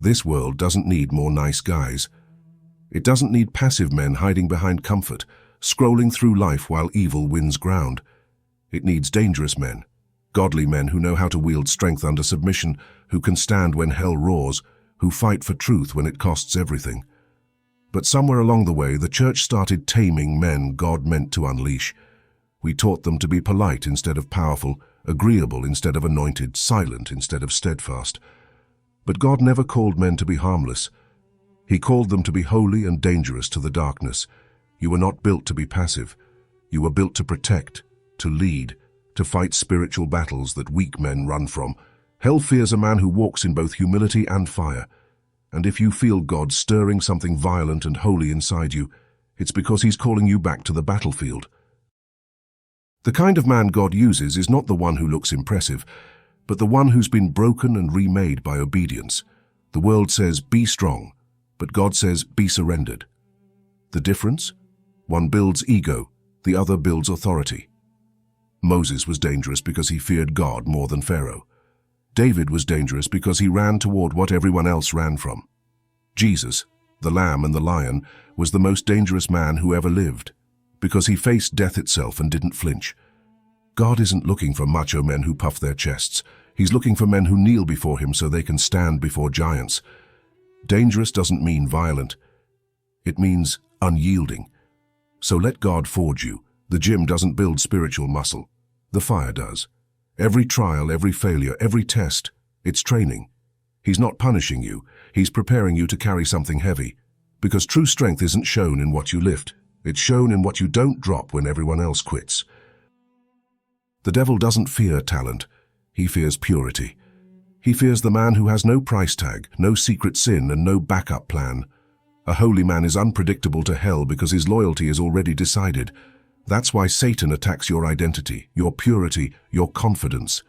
This world doesn't need more nice guys. It doesn't need passive men hiding behind comfort, scrolling through life while evil wins ground. It needs dangerous men, godly men who know how to wield strength under submission, who can stand when hell roars, who fight for truth when it costs everything. But somewhere along the way, the church started taming men God meant to unleash. We taught them to be polite instead of powerful, agreeable instead of anointed, silent instead of steadfast. But God never called men to be harmless. He called them to be holy and dangerous to the darkness. You were not built to be passive. You were built to protect, to lead, to fight spiritual battles that weak men run from. Hell fears a man who walks in both humility and fire. And if you feel God stirring something violent and holy inside you, it's because He's calling you back to the battlefield. The kind of man God uses is not the one who looks impressive, but the one who's been broken and remade by obedience. The world says, be strong, but God says, be surrendered. The difference? One builds ego, the other builds authority. Moses was dangerous because he feared God more than Pharaoh. David was dangerous because he ran toward what everyone else ran from. Jesus, the Lamb and the Lion, was the most dangerous man who ever lived, because he faced death itself and didn't flinch. God isn't looking for macho men who puff their chests. He's looking for men who kneel before Him so they can stand before giants. Dangerous doesn't mean violent. It means unyielding. So let God forge you. The gym doesn't build spiritual muscle. The fire does. Every trial, every failure, every test, it's training. He's not punishing you. He's preparing you to carry something heavy. Because true strength isn't shown in what you lift. It's shown in what you don't drop when everyone else quits. The devil doesn't fear talent. He fears purity. He fears the man who has no price tag, no secret sin, and no backup plan. A holy man is unpredictable to hell because his loyalty is already decided. That's why Satan attacks your identity, your purity, your confidence.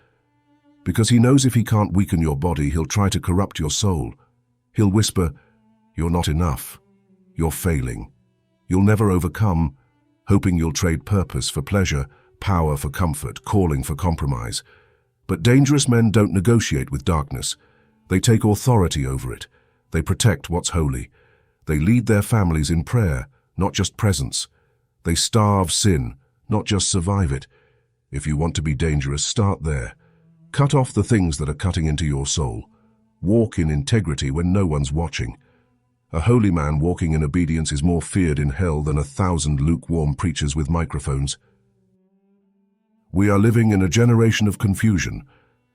Because he knows if he can't weaken your body, he'll try to corrupt your soul. He'll whisper, you're not enough. You're failing. You'll never overcome, hoping you'll trade purpose for pleasure, power for comfort, calling for compromise. But dangerous men don't negotiate with darkness. They take authority over it. They protect what's holy. They lead their families in prayer, not just presence. They starve sin, not just survive it. If you want to be dangerous, start there. Cut off the things that are cutting into your soul. Walk in integrity when no one's watching. A holy man walking in obedience is more feared in hell than 1,000 lukewarm preachers with microphones. We are living in a generation of confusion,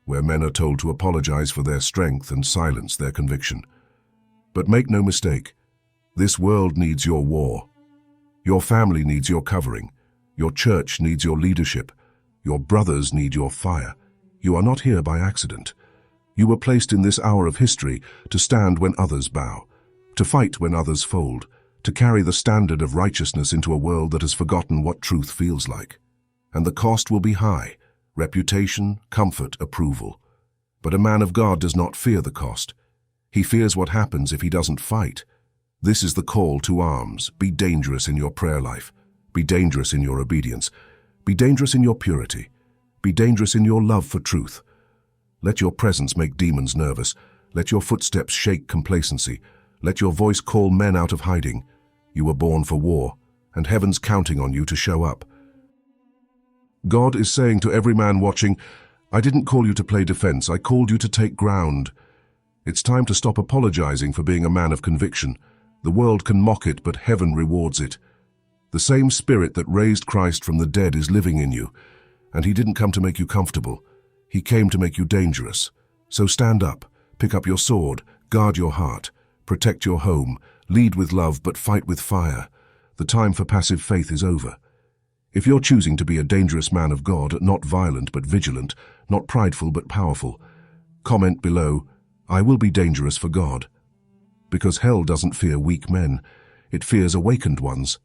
where men are told to apologize for their strength and silence their conviction. But make no mistake, this world needs your war. Your family needs your covering. Your church needs your leadership. Your brothers need your fire. You are not here by accident. You were placed in this hour of history to stand when others bow, to fight when others fold, to carry the standard of righteousness into a world that has forgotten what truth feels like. And the cost will be high: reputation, comfort, approval. But a man of God does not fear the cost. He fears what happens if he doesn't fight. This is the call to arms. Be dangerous in your prayer life. Be dangerous in your obedience. Be dangerous in your purity. Be dangerous in your love for truth. Let your presence make demons nervous. Let your footsteps shake complacency. Let your voice call men out of hiding. You were born for war, and heaven's counting on you to show up. God is saying to every man watching, I didn't call you to play defense, I called you to take ground. It's time to stop apologizing for being a man of conviction. The world can mock it, but heaven rewards it. The same Spirit that raised Christ from the dead is living in you, and He didn't come to make you comfortable. He came to make you dangerous. So stand up, pick up your sword, guard your heart, protect your home, lead with love but fight with fire. The time for passive faith is over. If you're choosing to be a dangerous man of God, not violent but vigilant, not prideful but powerful, comment below, I will be dangerous for God. Because hell doesn't fear weak men, it fears awakened ones.